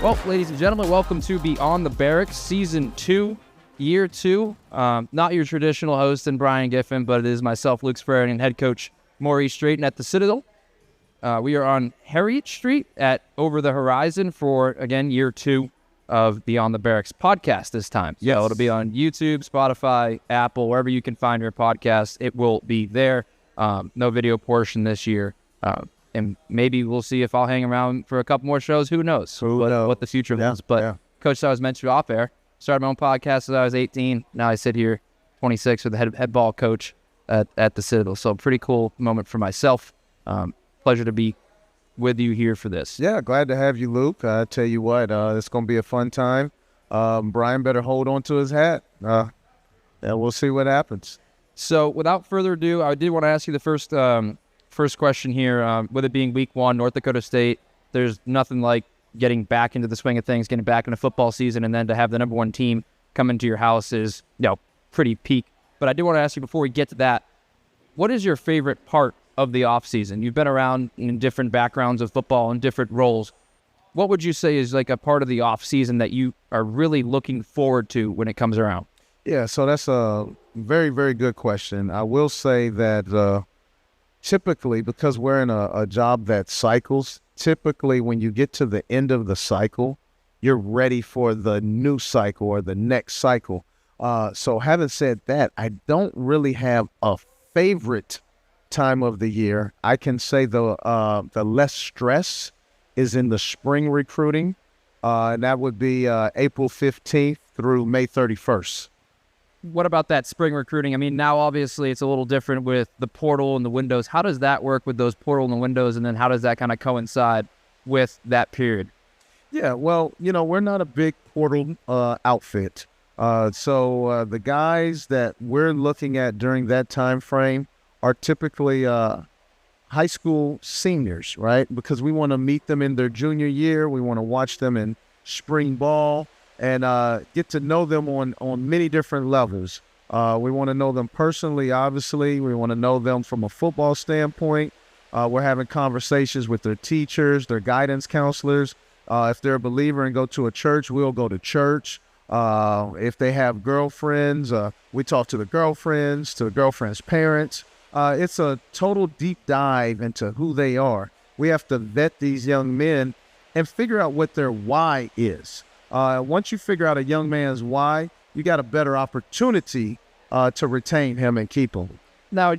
Well, ladies and gentlemen, welcome to Beyond the Barracks, Season 2, Year 2. Not your traditional host and Brian Giffen, but it is myself, Luke Sperry, and head coach Maurice Drayton at the Citadel. We are on Harriet Street at Over the Horizon for, again, Year 2 of Beyond the Barracks podcast this time. Yes. So it'll be on YouTube, Spotify, Apple, wherever you can find your podcast. It will be there. No video portion this year. And maybe we'll see if I'll hang around for a couple more shows. Who knows what the future holds. But Coach, I was mentioned off air. Started my own podcast as I was 18. Now I sit here, 26, with the head ball coach at the Citadel. So pretty cool moment for myself. Pleasure to be with you here for this. Yeah, glad to have you, Luke. I tell you what, it's going to be a fun time. Brian better hold on to his hat. Yeah, we'll see what happens. So without further ado, I did want to ask you the first question here. With it being week 1, Nort Dakota State, there's nothing like getting back into the swing of things, getting back into football season, and then to have the number 1 team come into your house is, pretty peak. But I do want to ask you before we get to that, what is your favorite part of the offseason? You've been around in different backgrounds of football and different roles. What would you say is like a part of the offseason that you are really looking forward to when it comes around? Yeah, so that's a very, very good question. I will say that typically, because we're in a job that cycles, typically when you get to the end of the cycle, you're ready for the new cycle or the next cycle. So having said that, I don't really have a favorite time of the year. I can say the less stress is in the spring recruiting, and that would be April 15th through May 31st. What about that spring recruiting? I mean, now obviously it's a little different with the portal and the windows. How does that work with those portal and the windows, and then how does that kind of coincide with that period? Yeah, well, we're not a big portal outfit. So the guys that we're looking at during that time frame are typically high school seniors, right? Because we want to meet them in their junior year. We want to watch them in spring ball and get to know them on many different levels. We want to know them personally, obviously. We want to know them from a football standpoint. We're having conversations with their teachers, their guidance counselors. If they're a believer and go to a church, we'll go to church. If they have girlfriends, we talk to the girlfriends' parents. It's a total deep dive into who they are. We have to vet these young men and figure out what their why is. Once you figure out a young man's why, you got a better opportunity to retain him and keep him. Now,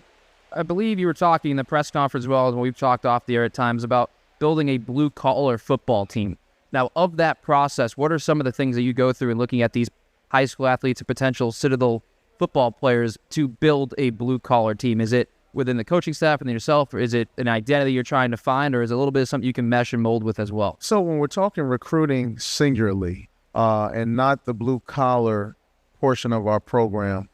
I believe you were talking in the press conference as well, and we've talked off the air at times about building a blue-collar football team. Now, of that process, what are some of the things that you go through in looking at these high school athletes and potential Citadel football players to build a blue-collar team? Is it within the coaching staff and yourself, or is it an identity you're trying to find, or is it a little bit of something you can mesh and mold with as well? So when we're talking recruiting singularly and not the blue-collar portion of our program,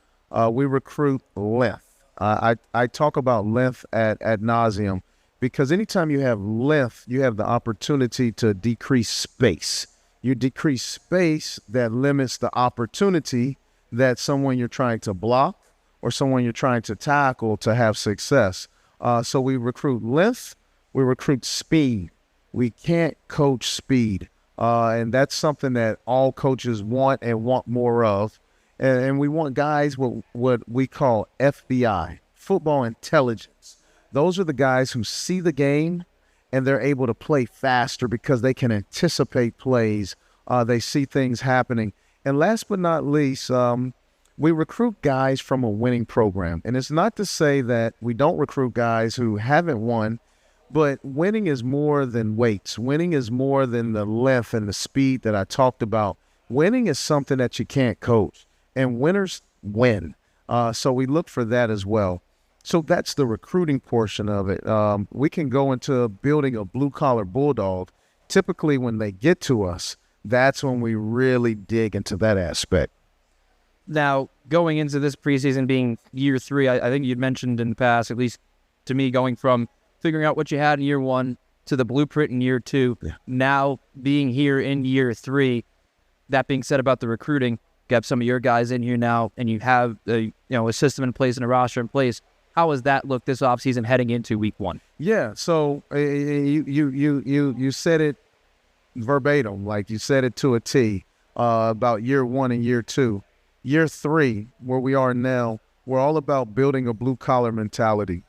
we recruit length. I talk about length ad nauseum because anytime you have length, you have the opportunity to decrease space. You decrease space, that limits the opportunity that someone you're trying to block or someone you're trying to tackle to have success. So we recruit length, we recruit speed. We can't coach speed. And that's something that all coaches want and want more of. And we want guys with what we call FBI, football intelligence. Those are the guys who see the game and they're able to play faster because they can anticipate plays. They see things happening. And last but not least, we recruit guys from a winning program. And it's not to say that we don't recruit guys who haven't won, but winning is more than weights. Winning is more than the length and the speed that I talked about. Winning is something that you can't coach, and winners win. So we look for that as well. So that's the recruiting portion of it. We can go into building a blue-collar Bulldog. Typically when they get to us, that's when we really dig into that aspect. Now, going into this preseason being year 3, I think you'd mentioned in the past, at least to me, going from figuring out what you had in year 1 to the blueprint in year 2, now being here in year 3. That being said about the recruiting, you have some of your guys in here now, and you have a system in place and a roster in place. How does that look this offseason heading into week 1? Yeah, so you said it verbatim, like you said it to a T, about year 1 and year 2. Year 3, where we are now, we're all about building a blue-collar mentality.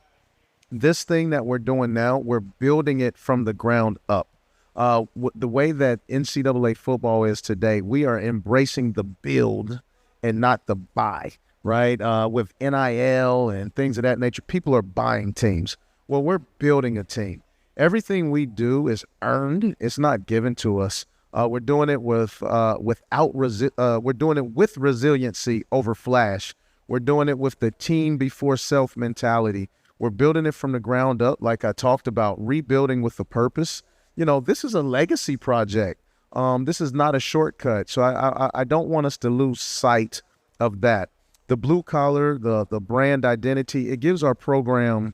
This thing that we're doing now, we're building it from the ground up. The way that NCAA football is today, we are embracing the build and not the buy, right? With NIL and things of that nature, people are buying teams. Well, we're building a team. Everything we do is earned. It's not given to us. We're doing it with we're doing it with resiliency over flash. We're doing it with the team before self mentality. We're building it from the ground up, like I talked about, rebuilding with a purpose. This is a legacy project. This is not a shortcut. So I don't want us to lose sight of that. The blue collar, the brand identity, it gives our program,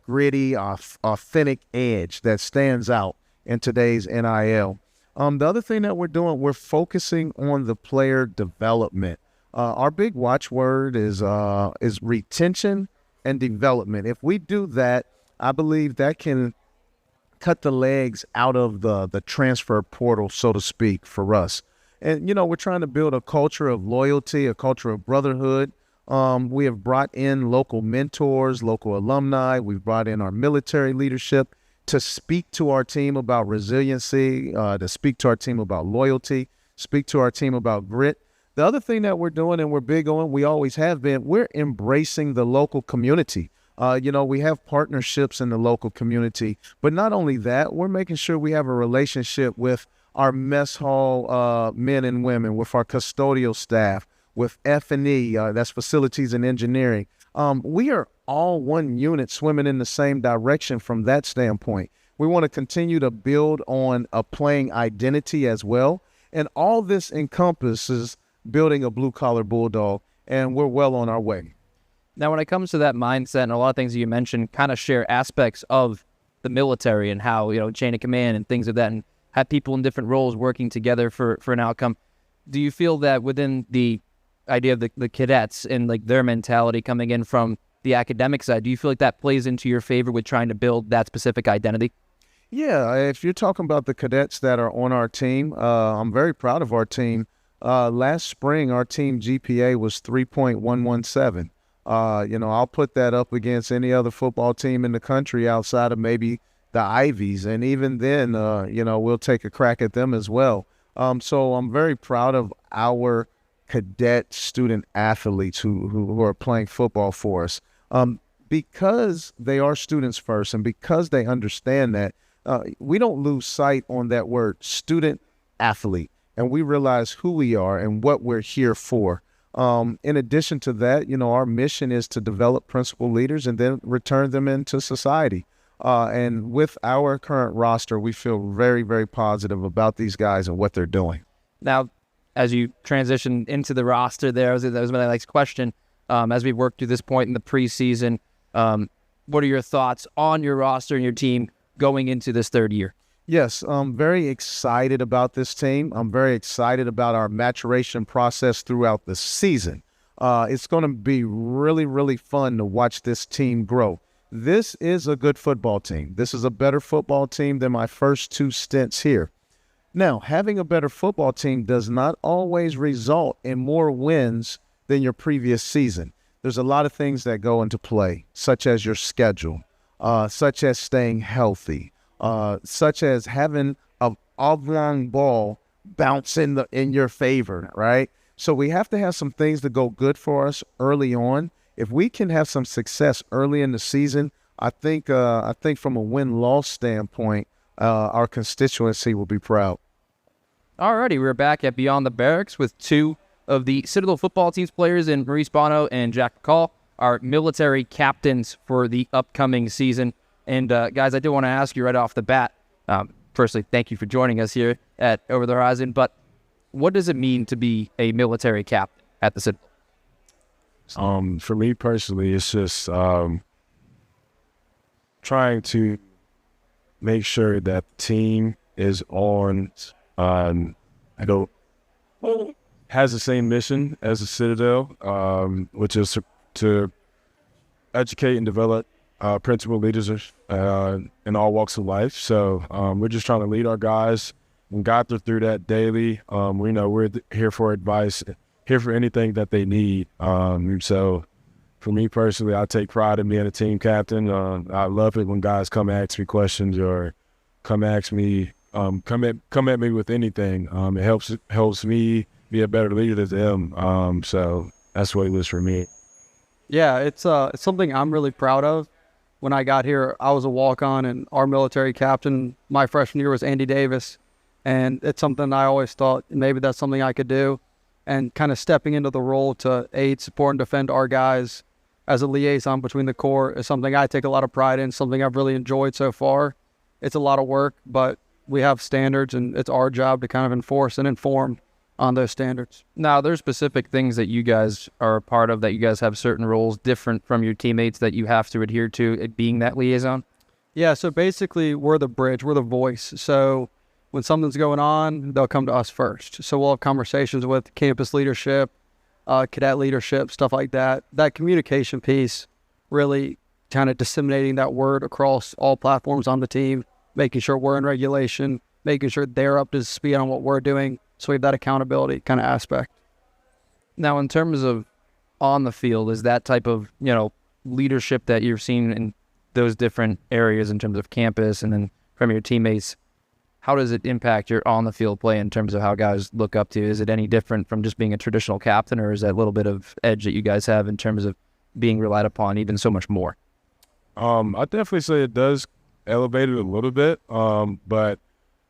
gritty, authentic edge that stands out in today's NIL. The other thing that we're doing, we're focusing on the player development. Our big watchword is retention and development. If we do that, I believe that can cut the legs out of the transfer portal, so to speak, for us. And, we're trying to build a culture of loyalty, a culture of brotherhood. We have brought in local mentors, local alumni. We've brought in our military leadership to speak to our team about resiliency, to speak to our team about loyalty, speak to our team about grit. The other thing that we're doing, and we're big on, we always have been, we're embracing the local community. We have partnerships in the local community, but not only that, we're making sure we have a relationship with our mess hall men and women, with our custodial staff, with F&E, that's facilities and engineering. We are all one unit swimming in the same direction from that standpoint. We want to continue to build on a playing identity as well. And all this encompasses building a blue-collar Bulldog, and we're well on our way. Now, when it comes to that mindset and a lot of things that you mentioned kind of share aspects of the military and how, chain of command and things of that, and have people in different roles working together for an outcome. Do you feel that within the idea of the cadets and like their mentality coming in from the academic side, do you feel like that plays into your favor with trying to build that specific identity? Yeah, if you're talking about the cadets that are on our team, I'm very proud of our team. Last spring, our team GPA was 3.117. I'll put that up against any other football team in the country outside of maybe the Ivies. And even then, we'll take a crack at them as well. So I'm very proud of our cadet student athletes who are playing football for us. Because they are students first and because they understand that, we don't lose sight on that word student athlete. And we realize who we are and what we're here for. In addition to that, our mission is to develop principal leaders and then return them into society. And with our current roster, we feel very, very positive about these guys and what they're doing. Now, as you transition into the roster there, that was my next question. As we work to this point in the preseason, what are your thoughts on your roster and your team going into this third year? Yes, I'm very excited about this team. I'm very excited about our maturation process throughout the season. It's going to be really, really fun to watch this team grow. This is a good football team. This is a better football team than my first 2 stints here. Now, having a better football team does not always result in more wins than your previous season. There's a lot of things that go into play, such as your schedule, such as staying healthy, such as having an oblong ball bounce in your favor, right? So we have to have some things that go good for us early on. If we can have some success early in the season, I think from a win-loss standpoint, our constituency will be proud. Alrighty, we're back at Beyond the Barracks with 2 of the Citadel football team's players in Maurice Bonneau and Jack McCall, our military captains for the upcoming season. And guys, I do want to ask you right off the bat, firstly, thank you for joining us here at Over the Horizon, but what does it mean to be a military captain at the Citadel? For me personally, it's just trying to make sure that the team is has the same mission as the Citadel, which is to educate and develop principal leaders in all walks of life. So we're just trying to lead our guys and guide them through that daily. We know we're here for advice, here for anything that they need. So for me personally, I take pride in being a team captain. I love it when guys come ask me questions or come ask me, come at me with anything. It helps me be a better leader than them. So that's what it was for me. Yeah, it's something I'm really proud of. When I got here, I was a walk-on, and our military captain my freshman year was Andy Davis. And it's something I always thought maybe that's something I could do. And kind of stepping into the role to aid, support, and defend our guys as a liaison between the Corps is something I take a lot of pride in, something I've really enjoyed so far. It's a lot of work, but we have standards, and it's our job to kind of enforce and inform on those standards. Now, there's specific things that you guys are a part of, that you guys have certain roles different from your teammates that you have to adhere to, it being that liaison? Yeah, so basically we're the bridge, we're the voice. So when something's going on, they'll come to us first. So we'll have conversations with campus leadership, cadet leadership, stuff like that. That communication piece, really kind of disseminating that word across all platforms on the team, making sure we're in regulation, making sure they're up to speed on what we're doing. So we have that accountability kind of aspect. Now, in terms of on the field, is that type of, leadership that you've seen in those different areas in terms of campus and then from your teammates, how does it impact your on the field play in terms of how guys look up to you? Is it any different from just being a traditional captain, or is that a little bit of edge that you guys have in terms of being relied upon even so much more? I definitely say it does elevate it a little bit, but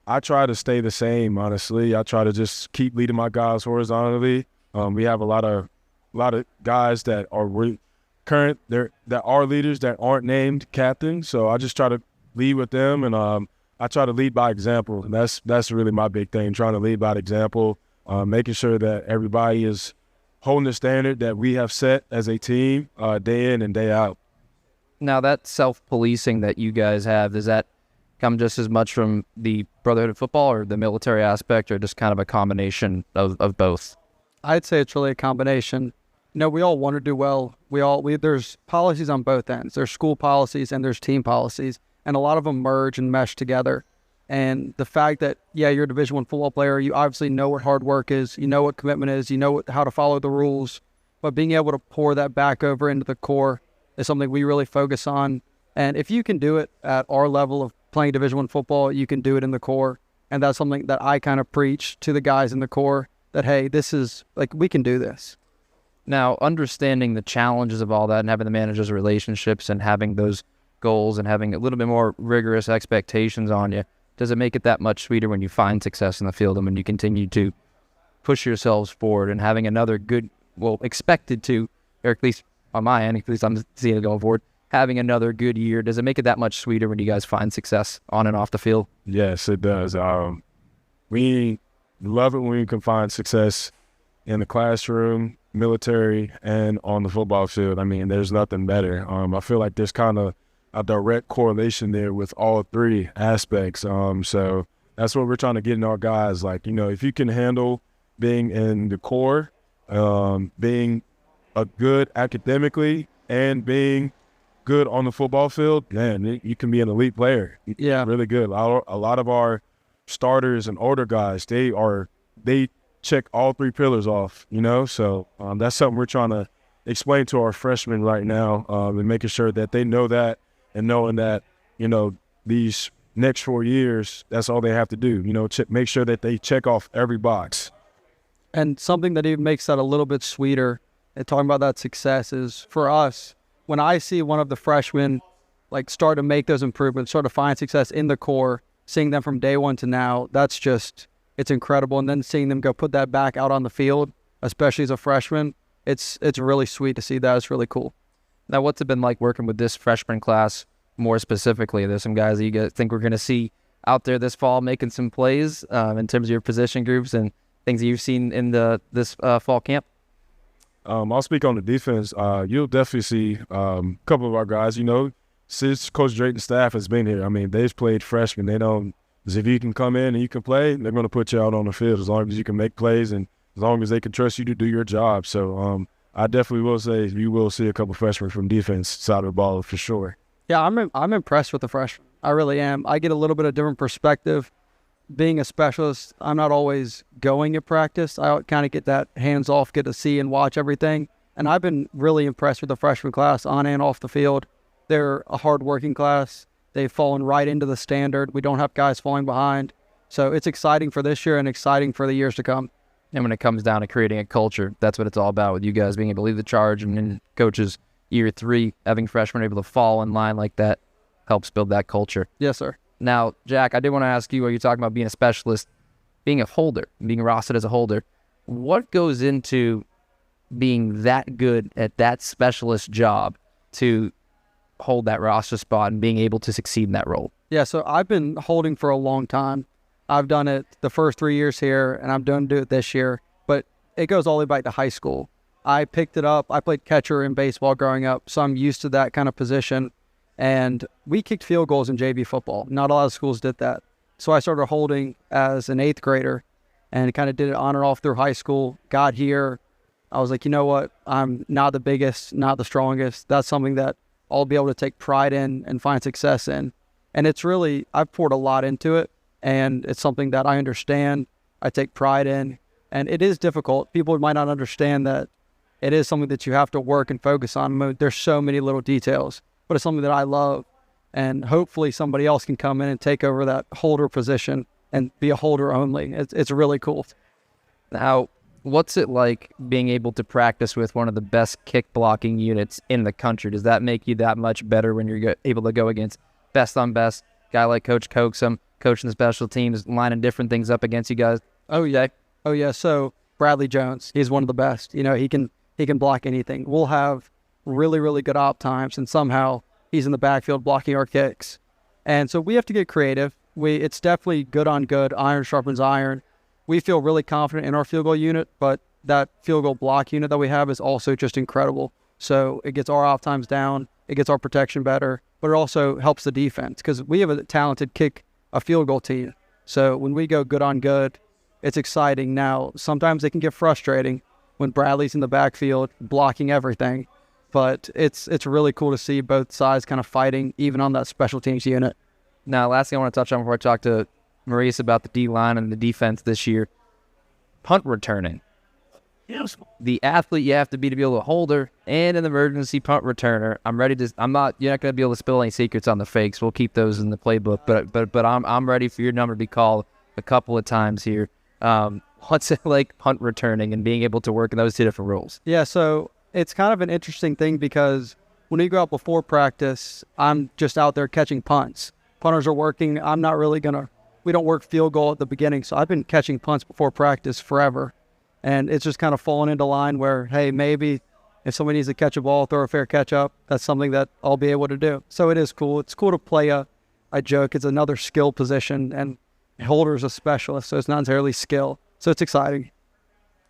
I try to stay the same, honestly. I try to just keep leading my guys horizontally. We have a lot of guys that are that are leaders that aren't named captains. So I just try to lead with them, and I try to lead by example. And that's really my big thing, trying to lead by example, making sure that everybody is holding the standard that we have set as a team day in and day out. Now, that self-policing that you guys have, does that come just as much from the Brotherhood of Football or the military aspect, or just kind of a combination of both? I'd say it's really a combination. We all want to do well. There's policies on both ends. There's school policies and there's team policies, and a lot of them merge and mesh together. And the fact that, you're a Division I football player, you obviously know what hard work is, you know what commitment is, you know how to follow the rules, but being able to pour that back over into the Corps is something we really focus on. And if you can do it at our level of playing Division I football, you can do it in the Corps. And that's something that I kind of preach to the guys in the Corps, that, hey, this is, we can do this. Now, understanding the challenges of all that and having the managers' relationships and having those goals and having a little bit more rigorous expectations on you, does it make it that much sweeter when you find success in the field and when you continue to push yourselves forward and having another good, expected to, or at least on my end, at least I'm seeing it going forward, having another good year, does it make it that much sweeter when you guys find success on and off the field? Yes, it does. We love it when we can find success in the classroom, military, and on the football field. I mean, there's nothing better. I feel like there's kind of a direct correlation there with all three aspects. So that's what we're trying to get in our guys. If you can handle being in the Corps, being a good academically, and being good on the football field, man, you can be an elite player. Yeah, really good. A lot of our starters and older guys, they check all three pillars off. So that's something we're trying to explain to our freshmen right now, and making sure that they know that, and knowing that these next 4 years, that's all they have to do. Make sure that they check off every box. And something that even makes that a little bit sweeter, and talking about that success, is for us, when I see one of the freshmen start to make those improvements, start to find success in the Corps, seeing them from day one to now, it's incredible. And then seeing them go put that back out on the field, especially as a freshman, it's really sweet to see that. It's really cool. Now, what's it been like working with this freshman class more specifically? There's some guys that you guys think we're going to see out there this fall making some plays in terms of your position groups and things that you've seen in this fall camp? I'll speak on the defense. You'll definitely see a couple of our guys. Since Coach Drayton's staff has been here, I mean, they've played freshmen. They don't, if you can come in and you can play, they're going to put you out on the field as long as you can make plays and as long as they can trust you to do your job. So I definitely will say you will see a couple freshmen from defense side of the ball for sure. Yeah, I'm impressed with the freshmen. I really am. I get a little bit of different perspective being a specialist, I'm not always going at practice. I kind of get that hands off, get to see and watch everything. And I've been really impressed with the freshman class on and off the field. They're a hard-working class. They've fallen right into the standard. We don't have guys falling behind. So it's exciting for this year and exciting for the years to come. And when it comes down to creating a culture, that's what it's all about with you guys being able to lead the charge. And then coaches, year 3, having freshmen able to fall in line like that helps build that culture. Yes, sir. Now, Jack, I did want to ask you, while you're talking about being a specialist, being a holder, being rostered as a holder, what goes into being that good at that specialist job to hold that roster spot and being able to succeed in that role? Yeah, so I've been holding for a long time. I've done it the first 3 years here, and I'm going to do it this year. But it goes all the way back to high school. I picked it up. I played catcher in baseball growing up, so I'm used to that kind of position. And we kicked field goals in JV football. Not a lot of schools did that. So I started holding as an 8th grader and kind of did it on and off through high school. Got here. I was like, you know what? I'm not the biggest, not the strongest. That's something that I'll be able to take pride in and find success in. And it's really, I've poured a lot into it. And it's something that I understand, I take pride in. And it is difficult. People might not understand that it is something that you have to work and focus on. There's so many little details. But it's something that I love, and hopefully somebody else can come in and take over that holder position and be a holder only. It's really cool. Now, what's it like being able to practice with one of the best kick blocking units in the country? Does that make you that much better when you're able to go against best on best, guy like Coach Coaxum, coaching the special teams, lining different things up against you guys? Oh, yeah. So Bradley Jones, he's one of the best. You know, he can block anything. We'll have really, really good op times, and somehow he's in the backfield blocking our kicks. And so we have to get creative. It's definitely good on good, iron sharpens iron. We feel really confident in our field goal unit, but that field goal block unit that we have is also just incredible. So it gets our op times down, it gets our protection better, but it also helps the defense because we have a talented a field goal team. So when we go good on good, it's exciting. Now, sometimes it can get frustrating when Bradley's in the backfield blocking everything. But it's really cool to see both sides kind of fighting, even on that special teams unit. Now, last thing I want to touch on before I talk to Maurice about the D-line and the defense this year, punt returning. The athlete you have to be able to hold her and an emergency punt returner. You're not going to be able to spill any secrets on the fakes. We'll keep those in the playbook. But I'm ready for your number to be called a couple of times here. What's it like punt returning and being able to work in those 2 different roles? Yeah, so it's kind of an interesting thing because when we go out before practice, I'm just out there catching punts. Punters are working. I'm not really we don't work field goal at the beginning. So I've been catching punts before practice forever. And it's just kind of fallen into line where, hey, maybe if somebody needs to catch a ball, throw a fair catch up, that's something that I'll be able to do. So it is cool. It's cool to play I joke, it's another skill position, and holder's a specialist, so it's not necessarily skill. So it's exciting.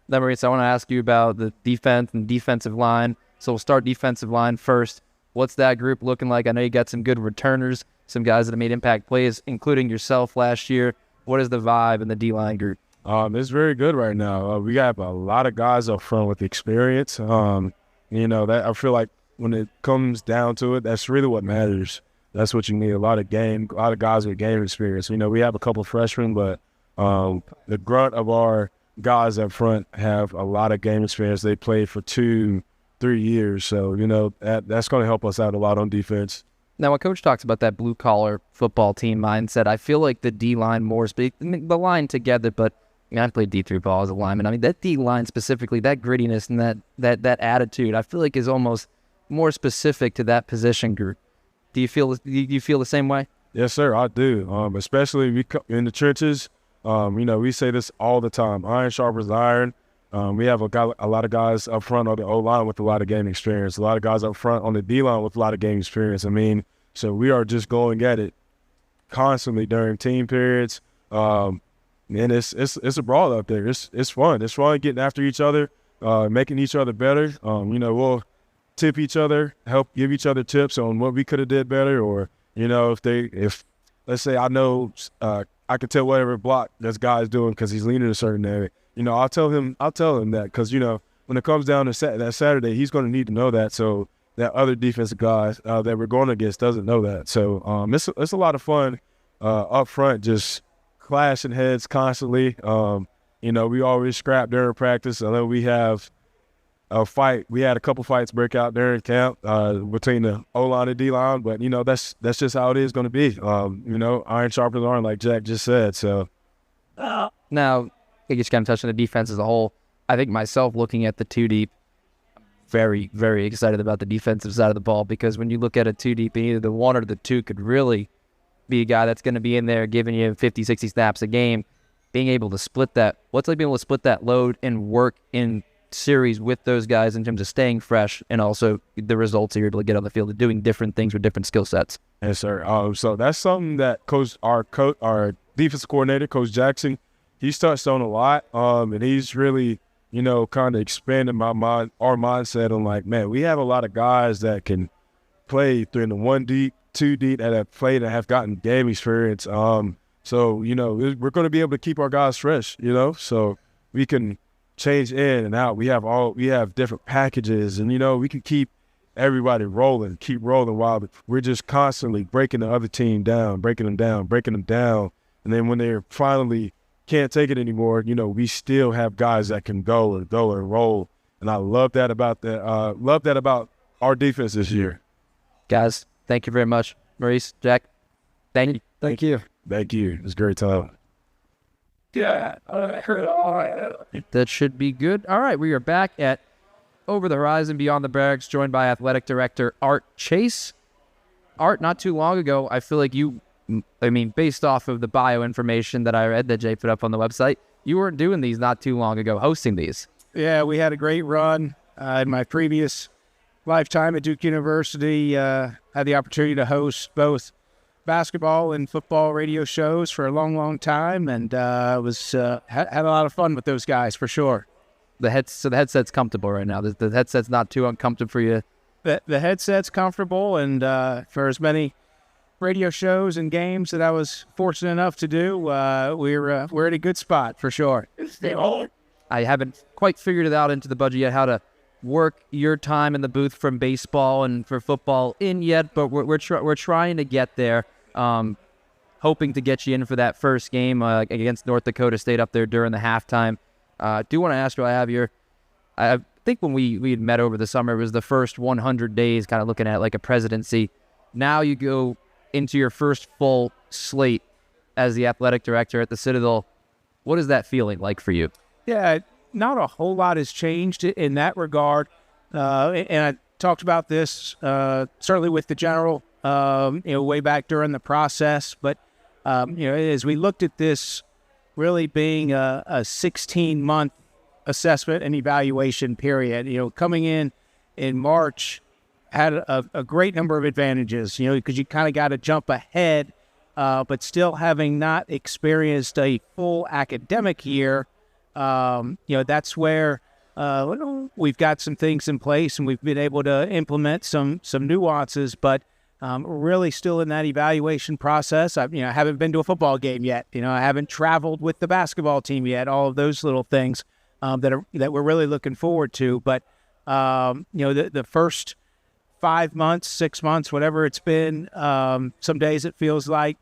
Then, Maurice, I want to ask you about the defense and defensive line. So we'll start defensive line first. What's that group looking like? I know you got some good returners, some guys that have made impact plays, including yourself last year. What is the vibe in the D-line group? It's very good right now. We got a lot of guys up front with experience. That I feel like when it comes down to it, that's really what matters. That's what you need, a lot of guys with game experience. We have a couple of freshmen, but the grunt of our guys up front have a lot of game experience. They played for 2-3 years. So, that's going to help us out a lot on defense. Now, when Coach talks about that blue-collar football team mindset, I feel like the D-line the line together, but I played D3 ball as a lineman. That D-line specifically, that grittiness and that attitude, I feel like is almost more specific to that position group. Do you feel the same way? Yes, sir, I do. Especially in the trenches. We say this all the time. Iron sharpens iron. We have a lot of guys up front on the O-line with a lot of game experience. A lot of guys up front on the D-line with a lot of game experience. So we are just going at it constantly during team periods. And it's a brawl up there. It's fun. It's fun getting after each other, making each other better. We'll tip each other, help give each other tips on what we could have did better, or if let's say I know I can tell whatever block this guy's doing because he's leaning a certain area. I'll tell him that because when it comes down to that Saturday, he's going to need to know that. So that other defensive guy that we're going against doesn't know that. So it's a lot of fun up front, just clashing heads constantly. We always scrap during practice. I know we have a fight. We had a couple fights break out during camp between the O-line and D-line, but, that's just how it is going to be. Iron sharpens iron, like Jack just said. So Now, I just kind of touched on the defense as a whole. I think myself, looking at the two deep, very, very excited about the defensive side of the ball, because when you look at a two deep, either the one or the two could really be a guy that's going to be in there giving you 50, 60 snaps a game, being able to split that. What's like being able to split that load and work in series with those guys in terms of staying fresh and also the results you're able to get on the field of doing different things with different skill sets? Yes, sir. So that's something that our defensive coordinator, Coach Jackson, he's touched on a lot, and he's really, kind of expanded our mindset on, like, man, we have a lot of guys that can play through in the 1 deep, 2 deep, that have played and have gotten game experience. So, we're going to be able to keep our guys fresh, so we can change in and out. We have different packages, and, we can keep everybody keep rolling while we're just constantly breaking the other team down, breaking them down. And then when they're finally can't take it anymore, we still have guys that can go and roll. And I love that about our defense this year. Guys, thank you very much. Maurice, Jack, thank you. Thank you. Thank you. It was a great time. Yeah, that should be good. All right, we are back at Over the Horizon Beyond the Barracks, joined by Athletic Director Art Chase. Art, not too long ago, I feel like based off of the bio information that I read that Jay put up on the website, you weren't doing these not too long ago, hosting these. Yeah, we had a great run in my previous lifetime at Duke University. Had the opportunity to host both basketball and football radio shows for a long, long time, and had a lot of fun with those guys for sure. The headset's comfortable right now. The headset's not too uncomfortable for you. The headset's comfortable, and for as many radio shows and games that I was fortunate enough to do, we're at a good spot for sure. I haven't quite figured it out into the budget yet how to work your time in the booth from baseball and for football in yet, but we're trying to get there. Hoping to get you in for that first game against Nort Dakota State up there during the halftime. Do want to ask you, I think when we had met over the summer, it was the first 100 days, kind of looking at like a presidency. Now you go into your first full slate as the athletic director at the Citadel. What is that feeling like for you? Yeah, not a whole lot has changed in that regard. And I talked about this certainly with the general, way back during the process. But, as we looked at this really being a 16-month assessment and evaluation period, coming in March had a great number of advantages, because you kind of got to jump ahead, but still having not experienced a full academic year, that's where we've got some things in place and we've been able to implement some nuances, but really still in that evaluation process. I haven't been to a football game yet. I haven't traveled with the basketball team yet. All of those little things that we're really looking forward to. But the first 5 months, 6 months, whatever it's been, some days it feels like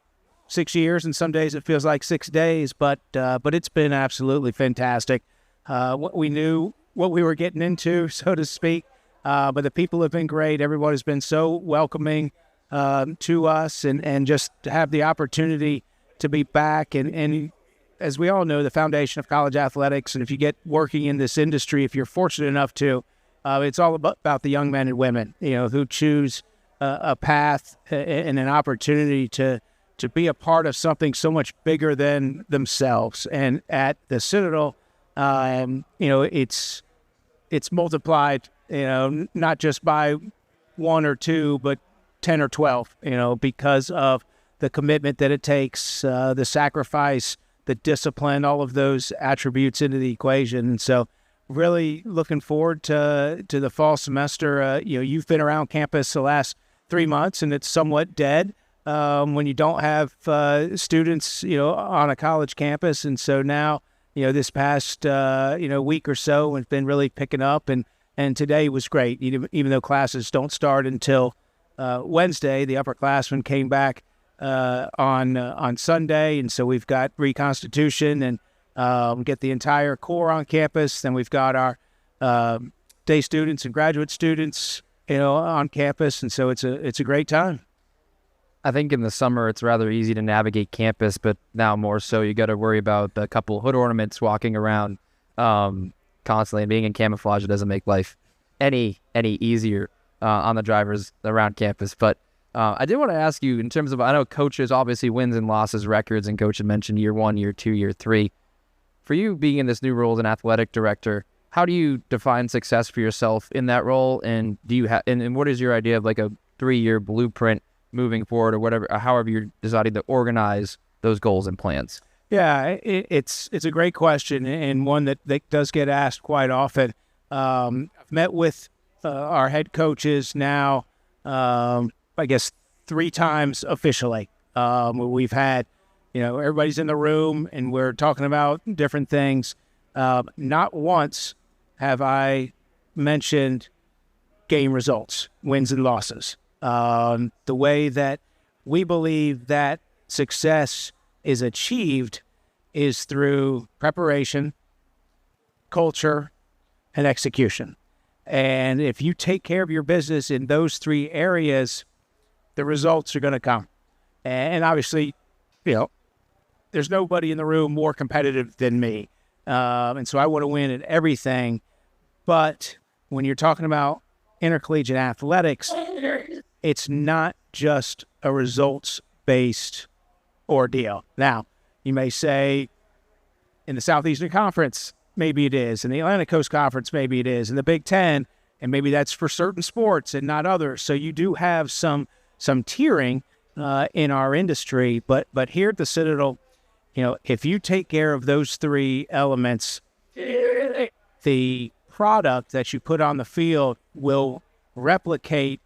6 years, and some days it feels like 6 days. But it's been absolutely fantastic. What we knew, what we were getting into, so to speak. But the people have been great. Everyone has been so welcoming to us, and just to have the opportunity to be back. And as we all know, the foundation of college athletics, and if you get working in this industry, if you're fortunate enough to, it's all about the young men and women, who choose a path and an opportunity to be a part of something so much bigger than themselves. And at the Citadel, it's multiplied, not just by 1 or 2, but 10 or 12, because of the commitment that it takes, the sacrifice, the discipline, all of those attributes into the equation. And so really looking forward to the fall semester. You've been around campus the last 3 months, and it's somewhat dead when you don't have students, on a college campus. And so now, this past, week or so has been really picking up, and today was great. Even though classes don't start until Wednesday, the upperclassmen came back on Sunday, and so we've got reconstitution and get the entire core on campus. Then we've got our day students and graduate students, on campus, and so it's a great time. I think in the summer it's rather easy to navigate campus, but now more so you got to worry about the couple hood ornaments walking around constantly, and being in camouflage, it doesn't make life any easier on the drivers around campus. But I did want to ask you, in terms of, I know coaches obviously wins and losses records, and coach had mentioned year 1, year 2, year 3. For you being in this new role as an athletic director, how do you define success for yourself in that role? And do you and what is your idea of like a 3-year blueprint moving forward, or whatever, or however you're deciding to organize those goals and plans? Yeah, it's a great question, and one that does get asked quite often. I've met with our head coaches now, I guess 3 times officially. We've had, everybody's in the room and we're talking about different things. Not once have I mentioned game results, wins and losses. The way that we believe that success is achieved is through preparation, culture, and execution. And if you take care of your business in those 3 areas, the results are going to come. And obviously, there's nobody in the room more competitive than me. And so I want to win at everything. But when you're talking about intercollegiate athletics, it's not just a results-based ordeal. Now, you may say in the Southeastern Conference, maybe it is. In the Atlantic Coast Conference, maybe it is. In the Big Ten, and maybe that's for certain sports and not others. So you do have some tiering in our industry. But here at the Citadel, if you take care of those 3 elements, the product that you put on the field will replicate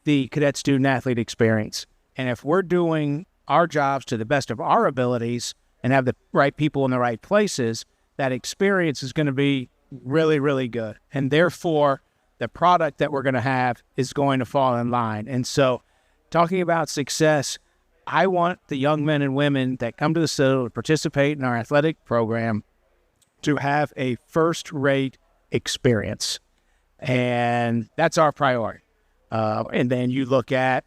the cadet student athlete experience. And if we're doing our jobs to the best of our abilities and have the right people in the right places, that experience is going to be really, really good. And therefore, the product that we're going to have is going to fall in line. And so, talking about success, I want the young men and women that come to the Citadel to participate in our athletic program to have a first-rate experience. And that's our priority. And then you look at,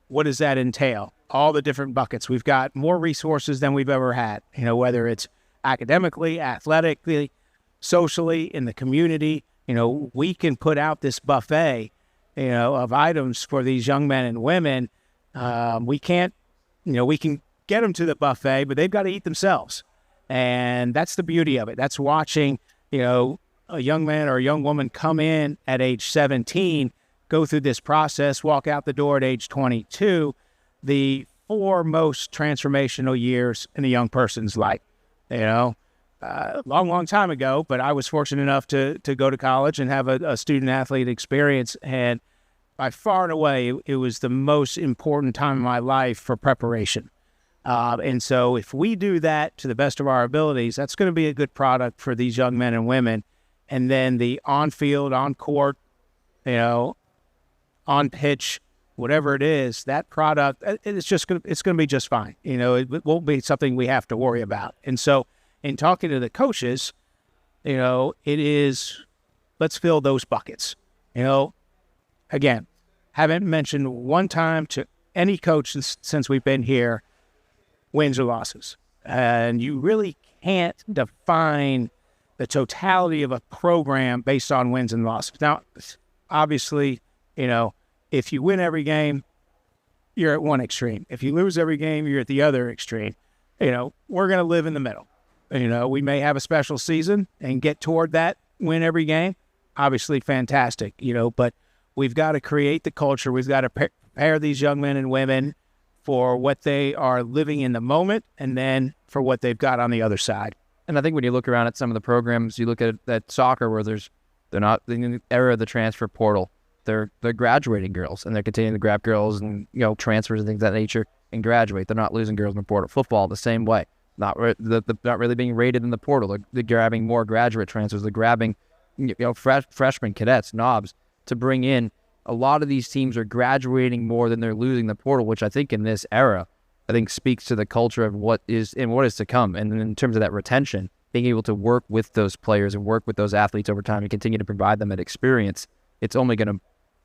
what does that entail? All the different buckets. We've got more resources than we've ever had, whether it's academically, athletically, socially, in the community. We can put out this buffet, of items for these young men and women. We can get them to the buffet, but they've got to eat themselves. And that's the beauty of it. That's watching, a young man or a young woman come in at age 17, go through this process, walk out the door at age 22, the 4 most transformational years in a young person's life. Long time ago, but I was fortunate enough to go to college and have a student-athlete experience, and by far and away, it was the most important time in my life for preparation. And so if we do that to the best of our abilities, that's going to be a good product for these young men and women. And then the on-field, on-court, on-pitch, whatever it is, that product, it's going to be just fine. It won't be something we have to worry about. And so in talking to the coaches, it is, let's fill those buckets. Again, haven't mentioned one time to any coach since we've been here, wins or losses. And you really can't define the totality of a program based on wins and losses. Now, obviously, if you win every game, you're at one extreme. If you lose every game, you're at the other extreme. We're going to live in the middle. We may have a special season and get toward that, win every game. Obviously, fantastic, but we've got to create the culture. We've got to prepare these young men and women for what they are living in the moment, and then for what they've got on the other side. And I think when you look around at some of the programs, you look at that soccer where they're not in the era of the transfer portal. They're graduating girls, and they're continuing to grab girls and transfers and things of that nature and graduate. They're not losing girls in the portal. Football the same way. Not really being rated in the portal. They're grabbing more graduate transfers. They're grabbing freshmen, cadets, knobs to bring in. A lot of these teams are graduating more than they're losing the portal, which I think in this era I think speaks to the culture of what is to come. And in terms of that retention, being able to work with those players and work with those athletes over time and continue to provide them an experience, it's only going to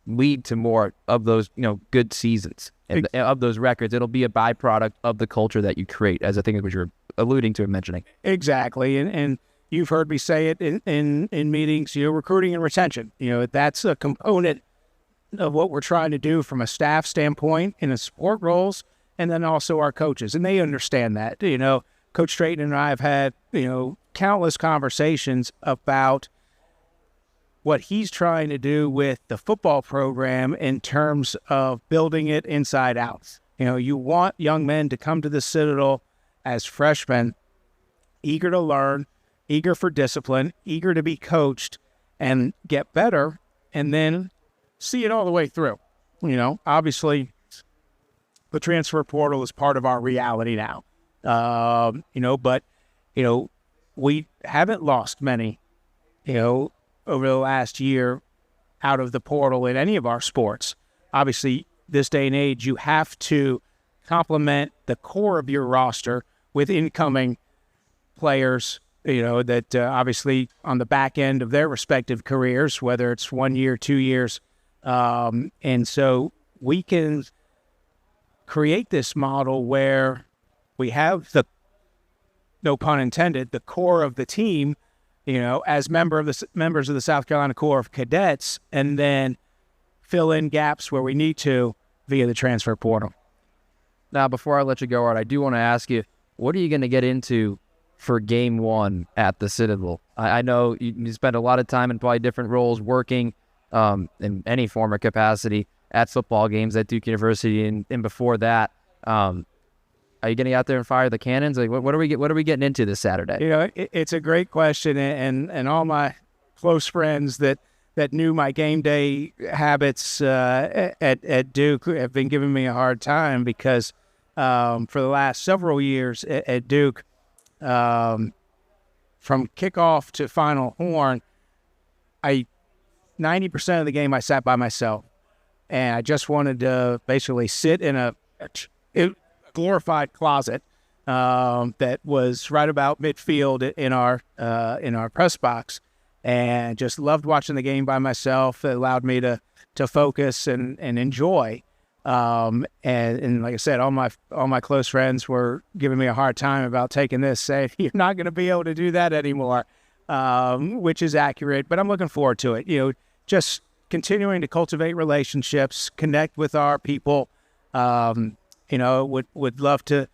lead to more of those, good seasons and of those records. It'll be a byproduct of the culture that you create, as I think is what you're alluding to and mentioning. Exactly. And you've heard me say it in meetings, recruiting and retention. That's a component of what we're trying to do from a staff standpoint in the support roles, and then also our coaches. And they understand that. Coach Drayton and I have had, countless conversations about what he's trying to do with the football program in terms of building it inside out. You want young men to come to the Citadel as freshmen, eager to learn, eager for discipline, eager to be coached and get better, and then see it all the way through. Obviously, the transfer portal is part of our reality now. But we haven't lost many, over the last year out of the portal in any of our sports. Obviously, this day and age, you have to complement the core of your roster with incoming players, that obviously on the back end of their respective careers, whether it's 1 year, 2 years. And so we can create this model where we have no pun intended, the core of the team, as members of the South Carolina Corps of Cadets, and then fill in gaps where we need to via the transfer portal. Now, before I let you go, Art, I do want to ask you, what are you going to get into for Game 1 at the Citadel? I know you spend a lot of time in probably different roles working in any form or capacity at football games at Duke University, and before that, are you getting out there and fire the cannons? Like, what are we getting into this Saturday? It's a great question, and all my close friends that knew my game day habits at Duke have been giving me a hard time because for the last several years at Duke, from kickoff to final horn, 90% of the game I sat by myself, and I just wanted to basically sit in a glorified closet that was right about midfield in our press box, and just loved watching the game by myself. It allowed me to focus and enjoy. And like I said, all my close friends were giving me a hard time about taking this, saying you're not going to be able to do that anymore, which is accurate. But I'm looking forward to it. Just continuing to cultivate relationships, connect with our people. Would love to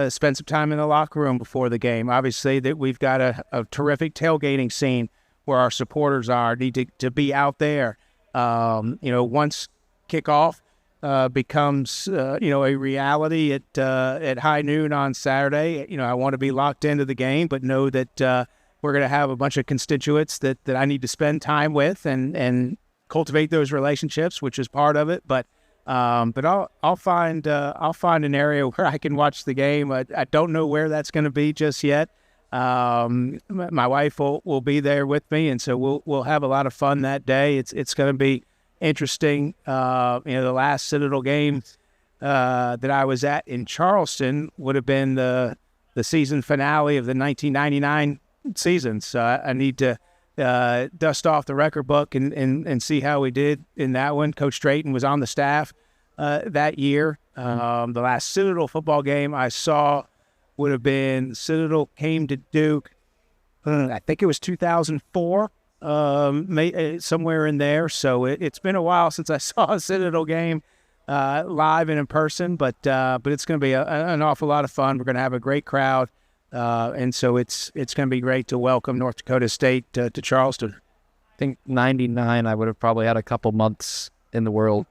spend some time in the locker room before the game. Obviously, that we've got a terrific tailgating scene where our supporters are. Need to be out there. Once kickoff becomes a reality at high noon on Saturday. I want to be locked into the game, but know that we're going to have a bunch of constituents that I need to spend time with and cultivate those relationships, which is part of it. But I'll find an area where I can watch the game. I don't know where that's going to be just yet. My wife will be there with me, and so we'll have a lot of fun that day. It's going to be interesting. The last Citadel game that I was at in Charleston would have been the season finale of the 1999 season. So I need to dust off the record book and see how we did in that one. Coach Drayton was on the staff that year. The last Citadel football game I saw would have been Citadel came to Duke. I think it was 2004, somewhere in there. So it's been a while since I saw a Citadel game live and in person, but it's going to be an awful lot of fun. We're going to have a great crowd. And so it's going to be great to welcome Nort Dakota State to Charleston. I think 99, I would have probably had a couple months in the world.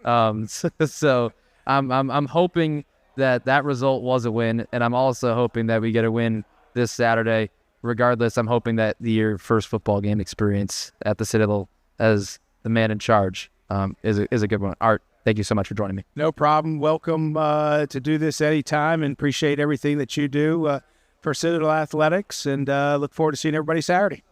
So I'm hoping that result was a win, and I'm also hoping that we get a win this Saturday. Regardless, I'm hoping that your first football game experience at the Citadel as the man in charge is a good one. Art, thank you so much for joining me. No problem. Welcome to do this anytime, and appreciate everything that you do for Citadel Athletics, and look forward to seeing everybody Saturday.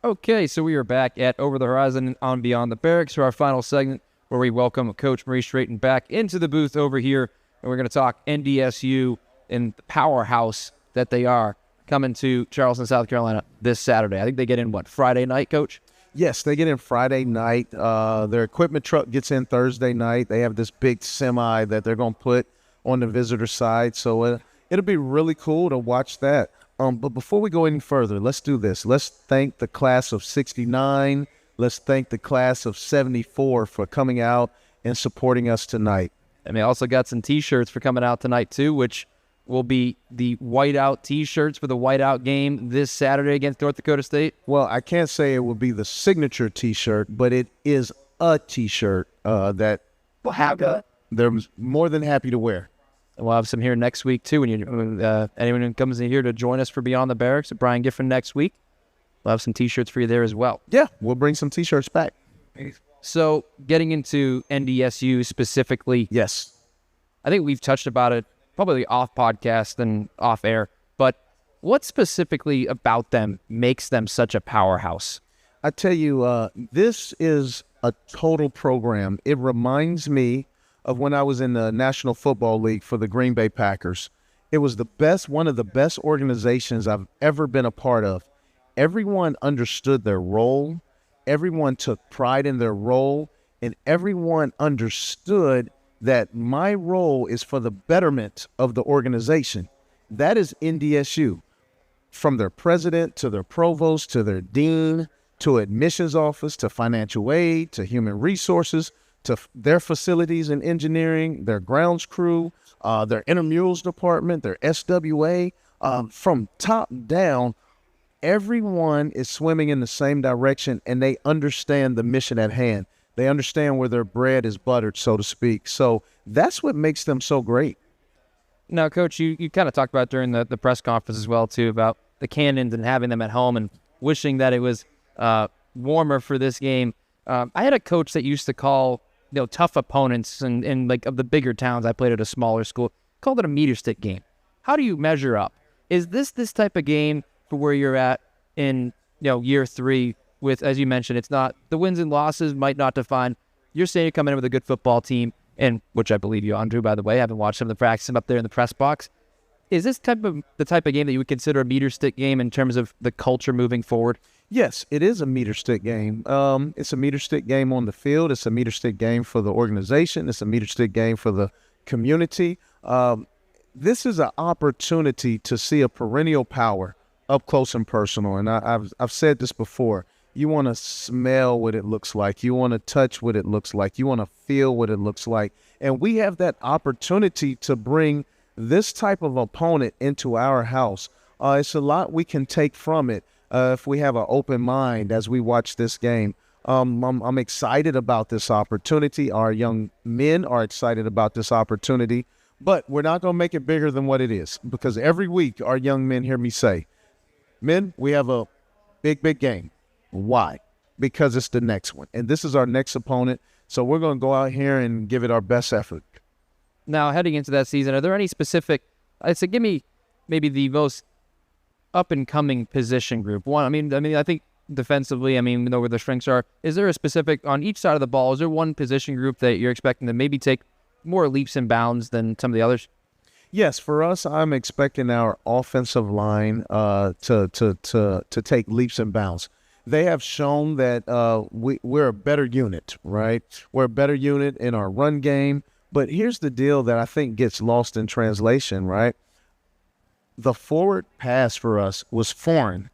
Okay, so we are back at Over the Horizon on Beyond the Barracks for our final segment, where we welcome Coach Maurice Drayton back into the booth over here and we're going to talk NDSU and the powerhouse that they are coming to Charleston, South Carolina this Saturday. I think they get in, Friday night, Coach? Yes, they get in Friday night. Their equipment truck gets in Thursday night. They have this big semi that they're going to put on the visitor side. So it'll be really cool to watch that. But before we go any further, let's do this. Let's thank the class of 69. Let's thank the class of 74 for coming out and supporting us tonight. And they also got some T-shirts for coming out tonight, too, which will be the whiteout T-shirts for the whiteout game this Saturday against North Dakota State. Well, I can't say it will be the signature T-shirt, but it is a T-shirt that they're more than happy to wear. And we'll have some here next week, too. When anyone who comes in here to join us for Beyond the Barracks at Brian Giffen next week, we'll have some T-shirts for you there as well. Yeah, we'll bring some T-shirts back. So getting into NDSU specifically, Yes. I think we've touched about it probably off podcast and off air, but what specifically about them makes them such a powerhouse? I tell you, this is a total program. It reminds me of when I was in the National Football League for the Green Bay Packers. It was one of the best organizations I've ever been a part of. Everyone understood their role. Everyone took pride in their role, and everyone understood that my role is for the betterment of the organization. That is NDSU. From their president to their provost to their dean to admissions office to financial aid to human resources to their facilities and engineering, their grounds crew, their intramurals department, their SWA, from top down, everyone is swimming in the same direction, and they understand the mission at hand. They understand where their bread is buttered, so to speak. So that's what makes them so great. Now, Coach, you kind of talked about during the press conference as well, too, about the Cannons and having them at home and wishing that it was warmer for this game. I had a coach that used to call tough opponents and like of the bigger towns. I played at a smaller school, called it a meter stick game. How do you measure up? Is this type of game for where you're at in year 3 with, as you mentioned, it's not the wins and losses might not define. You're saying you're coming in with a good football team, and which I believe you, Andrew, by the way. I haven't watched some of the practices up there in the press box. Is this the type of game that you would consider a meter stick game in terms of the culture moving forward? Yes, it is a meter stick game. It's a meter stick game on the field. It's a meter stick game for the organization. It's a meter stick game for the community. This is an opportunity to see a perennial power up close and personal. And I've said this before. You want to smell what it looks like. You want to touch what it looks like. You want to feel what it looks like. And we have that opportunity to bring this type of opponent into our house. It's a lot we can take from it if we have an open mind as we watch this game. I'm excited about this opportunity. Our young men are excited about this opportunity. But we're not going to make it bigger than what it is, because every week our young men hear me say, men, we have a big game. Why? Because it's the next one. And this is our next opponent. So we're going to go out here and give it our best effort. Now, heading into that season, are there any specific, I'd say, give me maybe the most up-and-coming position group? One, I mean, I think defensively, we know where the strengths are. Is there a specific, on each side of the ball, is there one position group that you're expecting to maybe take more leaps and bounds than some of the others? Yes, for us, I'm expecting our offensive line to take leaps and bounds. They have shown that we're a better unit, right? We're a better unit in our run game. But here's the deal that I think gets lost in translation, right? The forward pass for us was foreign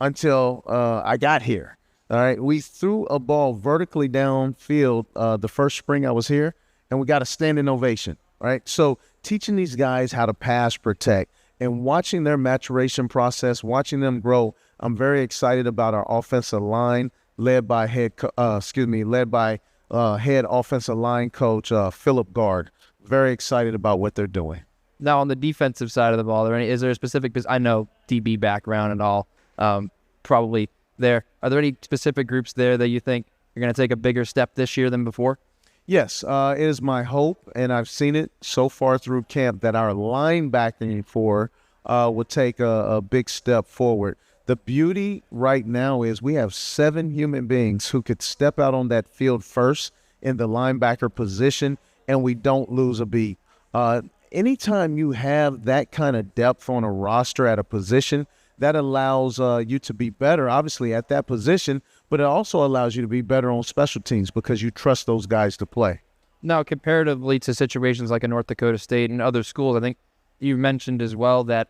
until I got here, all right? We threw a ball vertically downfield the first spring I was here, and we got a standing ovation, right? So teaching these guys how to pass protect and watching their maturation process, watching them grow, I'm very excited about our offensive line led by head offensive line coach Philip Gard. Very excited about what they're doing. Now, on the defensive side of the ball, is there a specific, because I know DB background and all, probably there. Are there any specific groups there that you think you're going to take a bigger step this year than before? Yes, it is my hope, and I've seen it so far through camp, that our linebacking core will take a big step forward. The beauty right now is we have 7 human beings who could step out on that field first in the linebacker position, and we don't lose a beat. Anytime you have that kind of depth on a roster at a position, that allows you to be better, obviously, at that position, but it also allows you to be better on special teams because you trust those guys to play. Now, comparatively to situations like a North Dakota State and other schools, I think you mentioned as well that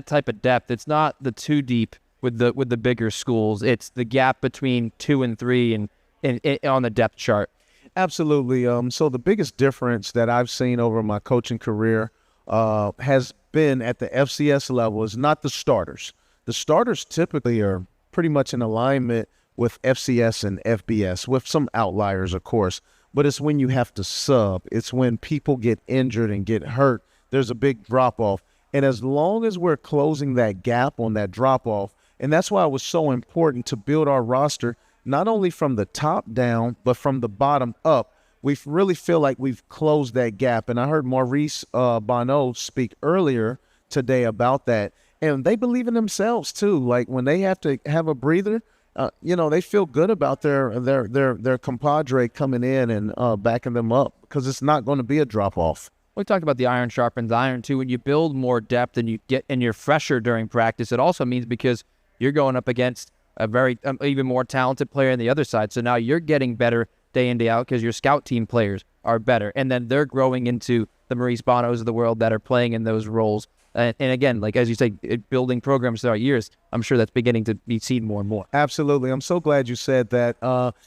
type of depth, it's not the too deep with the bigger schools. It's the gap between 2 and 3 and on the depth chart. Absolutely. So the biggest difference that I've seen over my coaching career has been at the FCS level is not the starters. The starters typically are pretty much in alignment with FCS and FBS, with some outliers, of course. But it's when you have to sub. It's when people get injured and get hurt. There's a big drop-off. And as long as we're closing that gap on that drop-off, and that's why it was so important to build our roster, not only from the top down, but from the bottom up, we really feel like we've closed that gap. And I heard Maurice Bonneau speak earlier today about that. And they believe in themselves, too. Like, when they have to have a breather, they feel good about their compadre coming in and backing them up because it's not going to be a drop-off. We talked about the iron sharpens iron, too. When you build more depth and you're fresher during practice, it also means because you're going up against a very even more talented player on the other side. So now you're getting better day in, day out because your scout team players are better. And then they're growing into the Maurice Bonneaus of the world that are playing in those roles. And again, like as you say, building programs throughout years, I'm sure that's beginning to be seen more and more. Absolutely. I'm so glad you said that.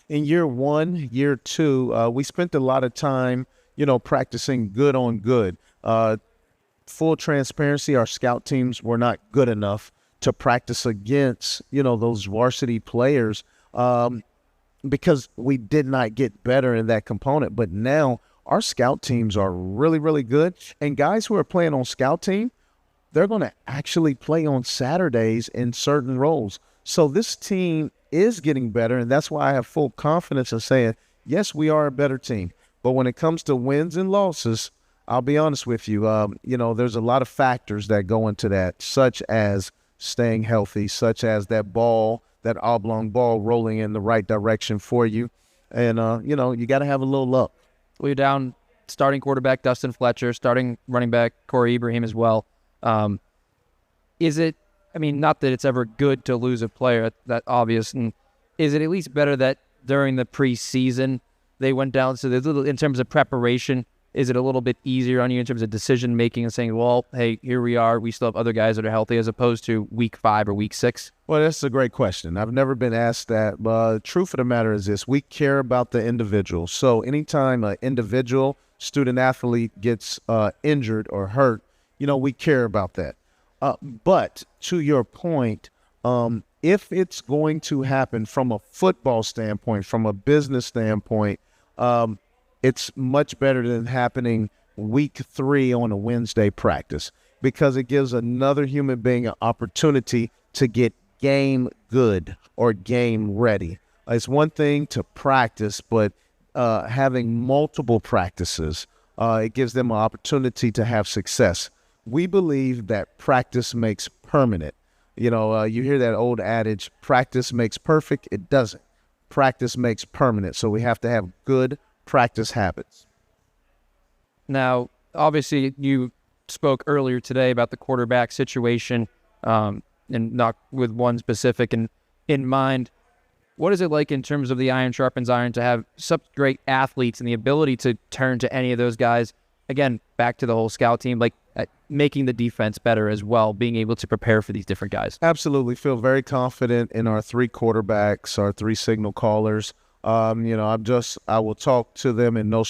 In year 1, year 2, we spent a lot of time, practicing good on good. Full transparency, our scout teams were not good enough to practice against, those varsity players because we did not get better in that component. But now our scout teams are really, really good. And guys who are playing on scout team, they're going to actually play on Saturdays in certain roles. So this team is getting better, and that's why I have full confidence in saying, yes, we are a better team. But when it comes to wins and losses, I'll be honest with you, there's a lot of factors that go into that, such as staying healthy, such as that oblong ball rolling in the right direction for you. And, you got to have a little luck. Well, you're down starting quarterback Dustin Fletcher, starting running back Corey Ibrahim as well. Is it, not that it's ever good to lose a player, that obvious, and is it at least better that during the preseason they went down, so there's in terms of preparation, is it a little bit easier on you in terms of decision making and saying, well, hey, here we are, we still have other guys that are healthy, as opposed to week 5 or week 6? Well, that's a great question. I've never been asked that, but the truth of the matter is this: we care about the individual. So anytime an individual student athlete gets injured or hurt, we care about that. But to your point, if it's going to happen from a football standpoint, from a business standpoint, it's much better than happening week 3 on a Wednesday practice, because it gives another human being an opportunity to get game good or game ready. It's one thing to practice, but having multiple practices, it gives them an opportunity to have success. We believe that practice makes permanent. You hear that old adage, practice makes perfect. It doesn't. Practice makes permanent. So we have to have good practice habits. Now, obviously, you spoke earlier today about the quarterback situation, and not with one specific in mind. What is it like in terms of the iron sharpens iron to have such great athletes and the ability to turn to any of those guys? Again, back to the whole scout team, making the defense better as well, being able to prepare for these different guys. Absolutely. Feel very confident in our 3 quarterbacks, our 3 signal callers. I will talk to them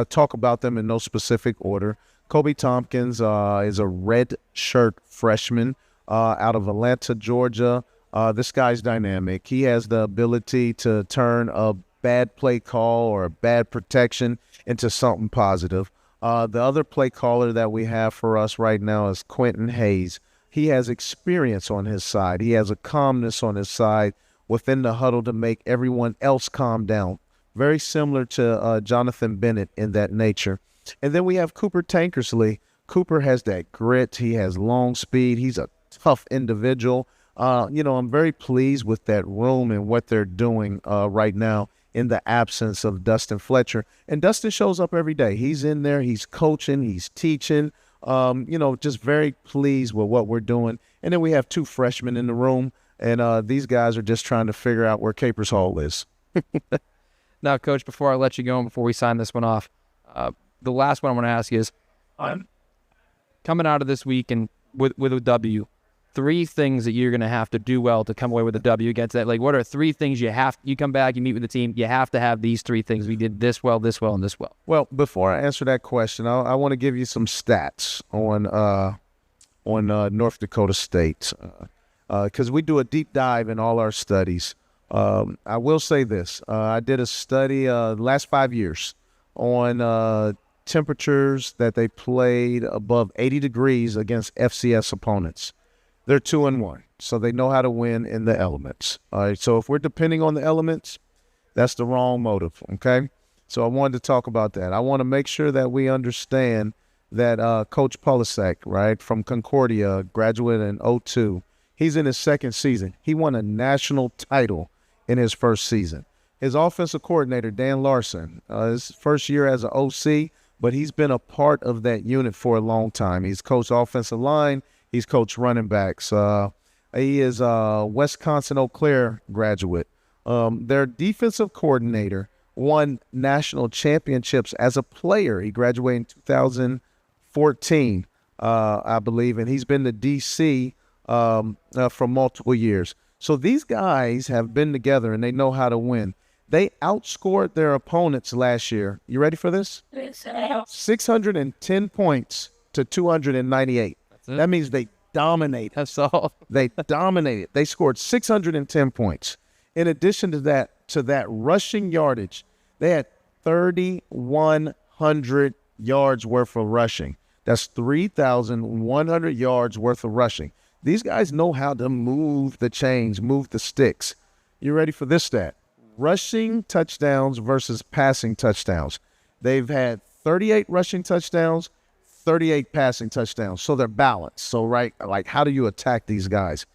talk about them in no specific order. Kobe Tompkins is a red shirt freshman out of Atlanta, Georgia. This guy's dynamic. He has the ability to turn a bad play call or a bad protection into something positive. The other play caller that we have for us right now is Quentin Hayes. He has experience on his side. He has a calmness on his side within the huddle to make everyone else calm down. Very similar to Jonathan Bennett in that nature. And then we have Cooper Tankersley. Cooper has that grit. He has long speed. He's a tough individual. I'm very pleased with that room and what they're doing right now. in the absence of Dustin Fletcher. And Dustin shows up every day. He's in there. He's coaching. He's teaching. Just very pleased with what we're doing. And then we have 2 freshmen in the room, and these guys are just trying to figure out where Capers Hall is. Now, Coach, before I let you go and before we sign this one off, the last one I want to ask you is, coming out of this week and with a W, 3 things that you're going to have to do well to come away with a W against that. Like, what are 3 things you come back, you meet with the team, you have to have these 3 things. We did this well, this well, and this well. Well, before I answer that question, I want to give you some stats on North Dakota State because we do a deep dive in all our studies. I will say this. I did a study last 5 years on temperatures that they played above 80 degrees against FCS opponents. They're 2-1, so they know how to win in the elements. All right, so if we're depending on the elements, that's the wrong motive, okay? So I wanted to talk about that. I want to make sure that we understand that Coach Polisek, right, from Concordia, graduate in 2002, he's in his 2nd season. He won a national title in his 1st season. His offensive coordinator, Dan Larson, his 1st year as an OC, but he's been a part of that unit for a long time. He's coached offensive line. He's coached running backs. He is a Wisconsin Eau Claire graduate. Their defensive coordinator won national championships as a player. He graduated in 2014, I believe, and he's been the DC for multiple years. So these guys have been together, and they know how to win. They outscored their opponents last year. You ready for this? 610 points to 298. That means they dominated. That's all. They dominated. They scored 610 points. In addition to that rushing yardage, they had 3,100 yards worth of rushing. That's 3,100 yards worth of rushing. These guys know how to move the chains, move the sticks. You ready for this stat? Rushing touchdowns versus passing touchdowns. They've had 38 rushing touchdowns, 38 passing touchdowns. So they're balanced. So, right, like, how do you attack these guys?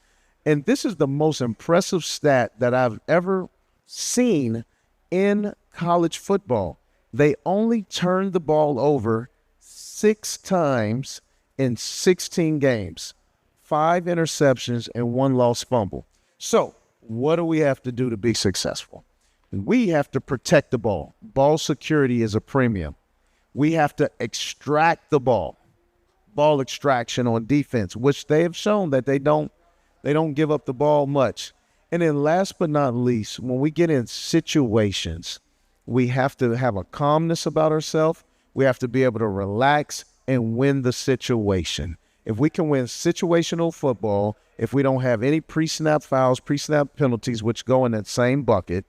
And this is the most impressive stat that I've ever seen in college football. They only turned the ball over 6 times in 16 games, 5 interceptions and 1 lost fumble. So what do we have to do to be successful? We have to protect the ball. Ball security is a premium. We have to extract the ball extraction on defense, which they have shown that they don't give up the ball much. And then last but not least, when we get in situations, we have to have a calmness about ourselves. We have to be able to relax and win the situation. If we can win situational football, if we don't have any pre-snap fouls, pre-snap penalties, which go in that same bucket,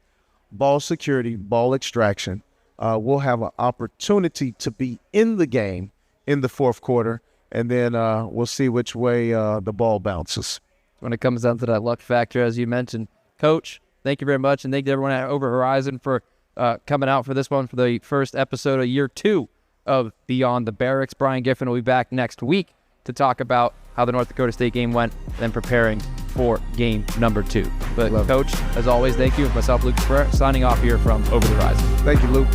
ball security, ball extraction, we'll have an opportunity to be in the game in the 4th quarter, and then we'll see which way the ball bounces. When it comes down to that luck factor, as you mentioned. Coach, thank you very much, and thank you everyone at Over Horizon for coming out for this one, for the first episode of year 2 of Beyond the Barracks. Brian Giffen will be back next week to talk about how the North Dakota State game went, then preparing for game number 2. But Coach, as always, thank you. Myself, Luke Ferrer, signing off here from Over the Horizon. Thank you, Luke.